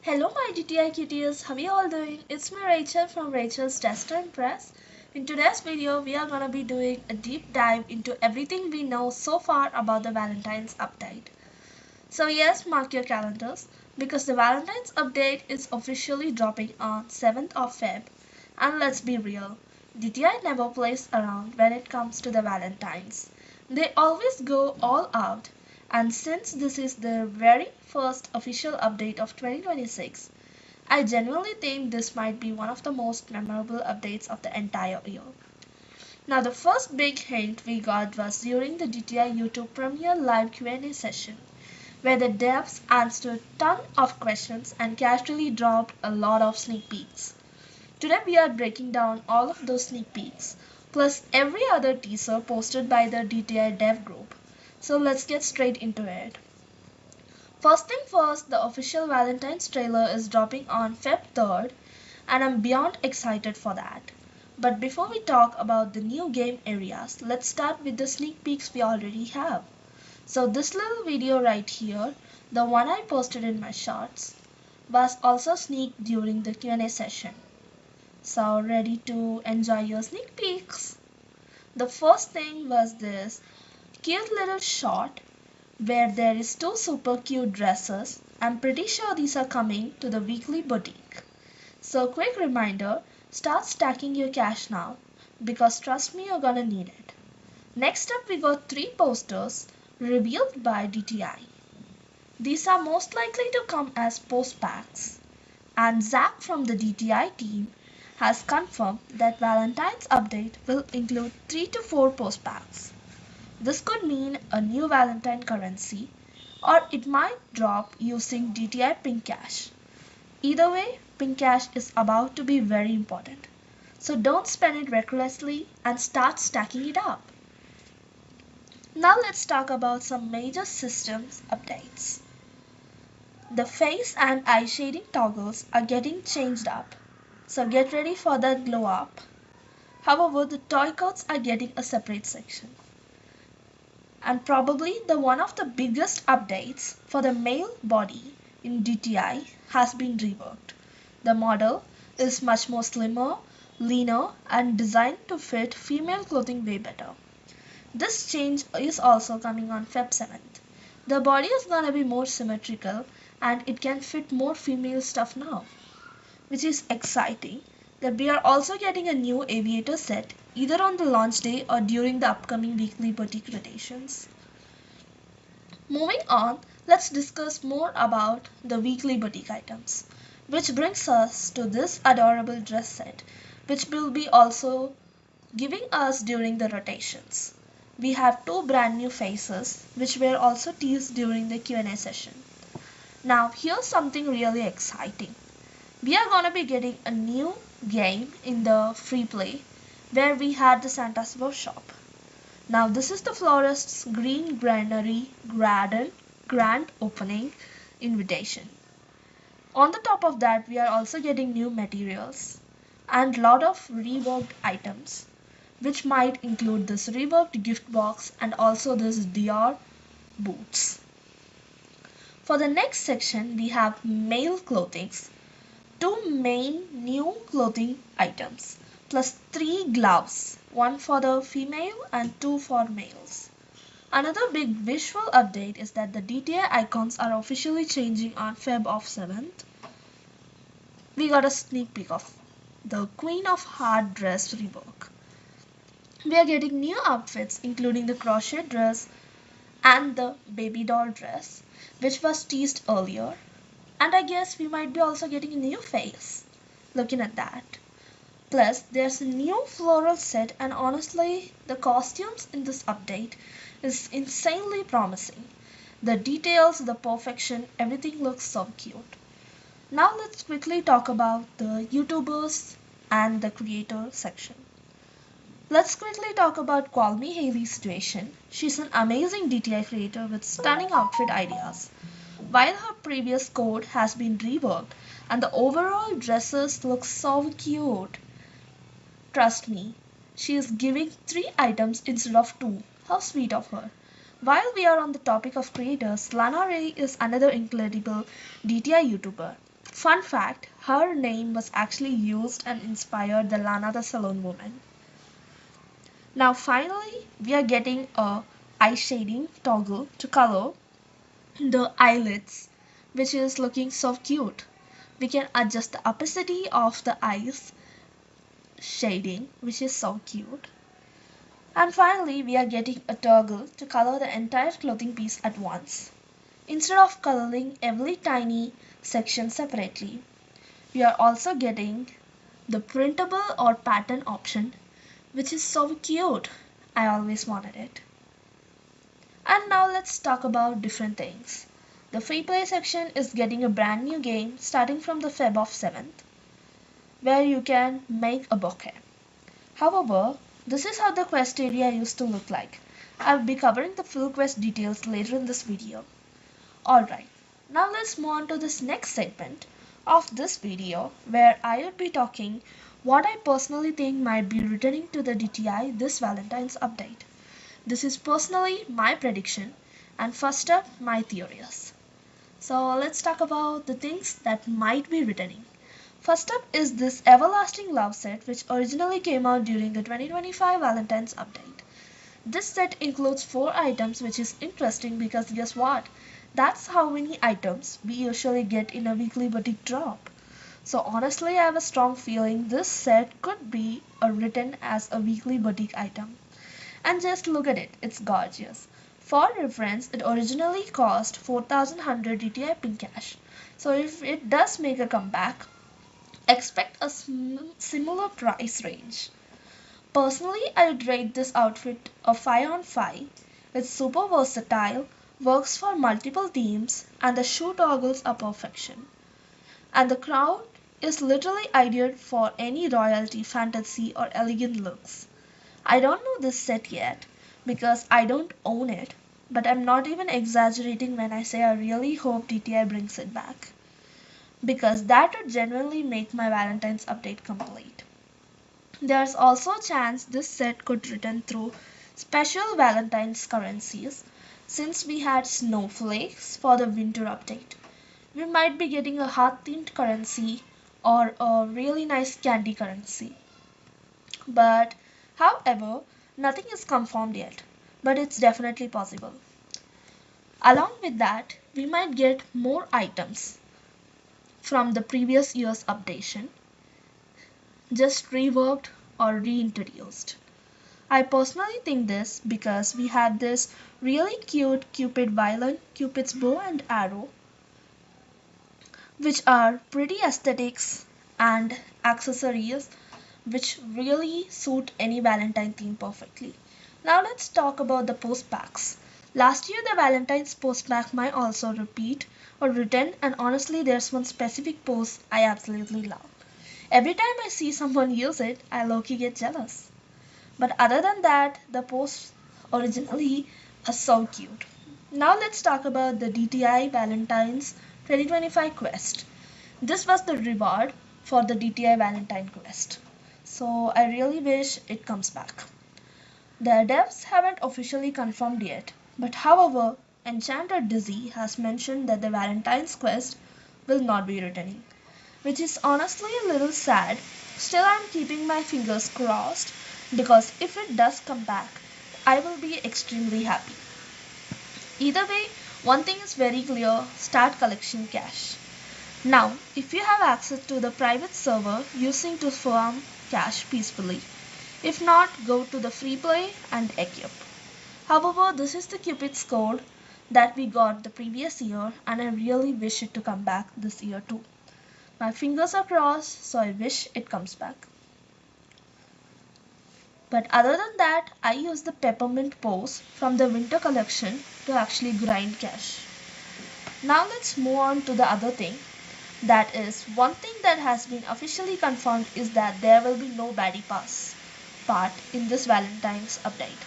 Hello my DTI cuties, how are you all doing? It's me Rachel from Rachel's Tester and Press. In today's video, we are gonna be doing a deep dive into everything we know so far about the Valentine's update. So yes, mark your calendars because the Valentine's update is officially dropping on 7th of Feb. And let's be real, DTI never plays around when it comes to the Valentines. They always go all out, and since this is their very first official update of 2026, I genuinely think this might be one of the most memorable updates of the entire year. Now the first big hint we got was during the DTI YouTube Premiere live Q&A session, where the devs answered a ton of questions and casually dropped a lot of sneak peeks. Today we are breaking down all of those sneak peeks, plus every other teaser posted by the DTI dev group. So let's get straight into it. First thing first, the official Valentine's trailer is dropping on Feb 3rd, and I'm beyond excited for that. But before we talk about the new game areas, let's start with the sneak peeks we already have. So this little video right here, the one I posted in my shorts, was also sneaked during the Q&A session. So ready to enjoy your sneak peeks? The first thing was this cute little shot where there is two super cute dresses. I'm pretty sure these are coming to the weekly boutique. So quick reminder, start stacking your cash now because trust me, you're gonna need it. Next up we got three posters revealed by DTI. These are most likely to come as post packs, and Zach from the DTI team has confirmed that Valentine's update will include 3 to 4 post packs. This could mean a new Valentine currency, or it might drop using DTI Pink Cash. Either way, Pink Cash is about to be very important. So don't spend it recklessly and start stacking it up. Now let's talk about some major systems updates. The face and eye shading toggles are getting changed up, so get ready for that glow up. However, the toy coats are getting a separate section. And probably the one of the biggest updates for the male body in DTI has been reworked. The model is much more slimmer, leaner, and designed to fit female clothing way better. This change is also coming on Feb 7th. The body is gonna be more symmetrical and it can fit more female stuff now, which is exciting. That we are also getting a new aviator set either on the launch day or during the upcoming weekly boutique rotations. Moving on, let's discuss more about the weekly boutique items, which brings us to this adorable dress set, which will be also giving us during the rotations. We have two brand new faces, which were also teased during the Q&A session. Now, here's something really exciting. We are gonna be getting a new game in the Freeplay where we had the Santa's workshop. Now this is the florist's green granary grand opening invitation. On the top of that we are also getting new materials and lot of reworked items, which might include this reworked gift box and also this Dior boots. For the next section we have male clothings. Two main new clothing items plus 3 gloves, one for the female and 2 for males. Another big visual update is that the DTI icons are officially changing on Feb of 7th. We got a sneak peek of the Queen of Heart dress rework. We are getting new outfits including the crochet dress and the baby doll dress, which was teased earlier. And I guess we might be also getting a new face. Looking at that. Plus, there's a new floral set and honestly, the costumes in this update is insanely promising. The details, the perfection, everything looks so cute. Now let's quickly talk about the YouTubers and the creator section. Let's quickly talk about Call Me Hailey's situation. She's an amazing DTI creator with stunning outfit ideas. While her previous code has been reworked and the overall dresses look so cute. Trust me, she is giving 3 items instead of 2. How sweet of her. While we are on the topic of creators, Lana Ray is another incredible DTI YouTuber. Fun fact, her name was actually used and inspired the Lana the Saloon woman. Now finally, we are getting a eye shading toggle to color the eyelids, which is looking so cute. We can adjust the opacity of the eyes shading, which is so cute. And finally, we are getting a toggle to color the entire clothing piece at once. Instead of coloring every tiny section separately, we are also getting the printable or pattern option, which is so cute. I always wanted it. And now let's talk about different things. The Freeplay section is getting a brand new game starting from the Feb of 7th, where you can make a bouquet. However, this is how the quest area used to look like. I'll be covering the full quest details later in this video. Alright, now let's move on to this next segment of this video where I would be talking what I personally think might be returning to the DTI this Valentine's update. This is personally my prediction, and first up, my theories. So let's talk about the things that might be returning. First up is this Everlasting Love set, which originally came out during the 2025 Valentine's update. This set includes 4 items, which is interesting because guess what? That's how many items we usually get in a weekly boutique drop. So honestly, I have a strong feeling this set could be written as a weekly boutique item. And just look at it, it's gorgeous. For reference, it originally cost 4100 DTI Pink Cash. So if it does make a comeback, expect a similar price range. Personally, I would rate this outfit a 5 on 5. It's super versatile, works for multiple themes, and the shoe toggles are perfection. And the crown is literally ideal for any royalty, fantasy, or elegant looks. I don't know this set yet because I don't own it, but I'm not even exaggerating when I say I really hope DTI brings it back, because that would genuinely make my Valentine's update complete. There's also a chance this set could return through special Valentine's currencies. Since we had snowflakes for the winter update, we might be getting a heart themed currency or a really nice candy currency. But however, nothing is confirmed yet, but it's definitely possible. Along with that, we might get more items from the previous year's updation, just reworked or reintroduced. I personally think this because we had this really cute Cupid violin, Cupid's bow and arrow, which are pretty aesthetics and accessories which really suit any Valentine theme perfectly. Now let's talk about the post packs. Last year the Valentine's post pack might also repeat or return, and honestly there's one specific post I absolutely love. Every time I see someone use it, I low-key get jealous. But other than that, the posts originally are so cute. Now let's talk about the DTI Valentine's 2025 quest. This was the reward for the DTI Valentine quest. So I really wish it comes back. The devs haven't officially confirmed yet, but however, Enchanter Dizzy has mentioned that the Valentine's quest will not be returning, which is honestly a little sad. Still, I'm keeping my fingers crossed because if it does come back, I will be extremely happy. Either way, one thing is very clear, start collecting cash. Now, if you have access to the private server using to farm cash peacefully. If not, go to the Freeplay and equip. However, this is the Cupid's code that we got the previous year, and I really wish it to come back this year too. My fingers are crossed, so I wish it comes back. But other than that, I use the peppermint pose from the winter collection to actually grind cash. Now let's move on to the other thing. That is, one thing that has been officially confirmed is that there will be no baddie pass part in this Valentine's update.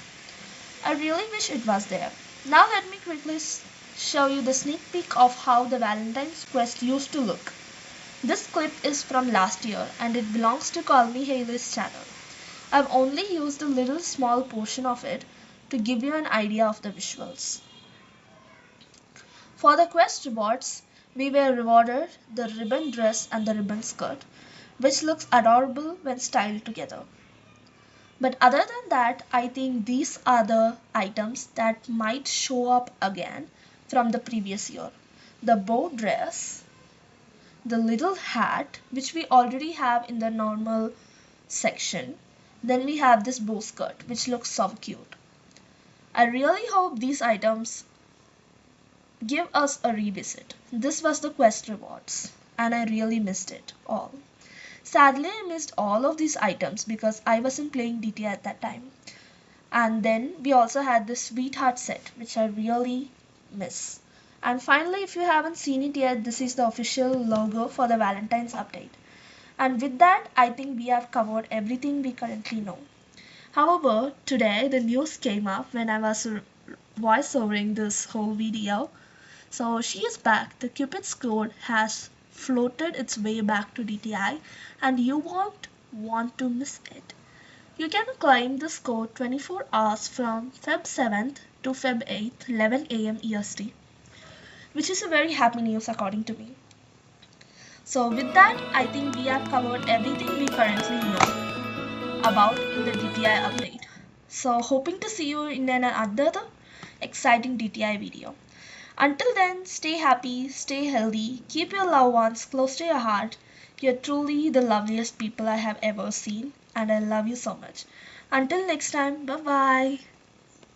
I really wish it was there. Now let me quickly show you the sneak peek of how the Valentine's quest used to look. This clip is from last year and it belongs to Call Me Hailey's channel. I've only used a little small portion of it to give you an idea of the visuals. For the quest rewards, We were rewarded the ribbon dress and the ribbon skirt, which looks adorable when styled together. But other than that, I think these are the items that might show up again from the previous year. The bow dress, the little hat, which we already have in the normal section. Then we have this bow skirt, which looks so cute. I really hope these items give us a revisit. This was the quest rewards, and I really missed it all. Sadly, I missed all of these items because I wasn't playing DTI at that time. And then we also had this sweetheart set, which I really miss. And finally, if you haven't seen it yet, this is the official logo for the Valentine's update. And with that, I think we have covered everything we currently know. However, today the news came up when I was voiceovering this whole video. So she is back. The Cupid's code has floated its way back to DTI, and you won't want to miss it. You can claim this code 24 hours from Feb 7th to Feb 8th, 11 am EST, which is a very happy news according to me. So with that, I think we have covered everything we currently know about in the DTI update. So hoping to see you in another exciting DTI video. Until then, stay happy, stay healthy, keep your loved ones close to your heart. You're truly the loveliest people I have ever seen, and I love you so much. Until next time, bye bye.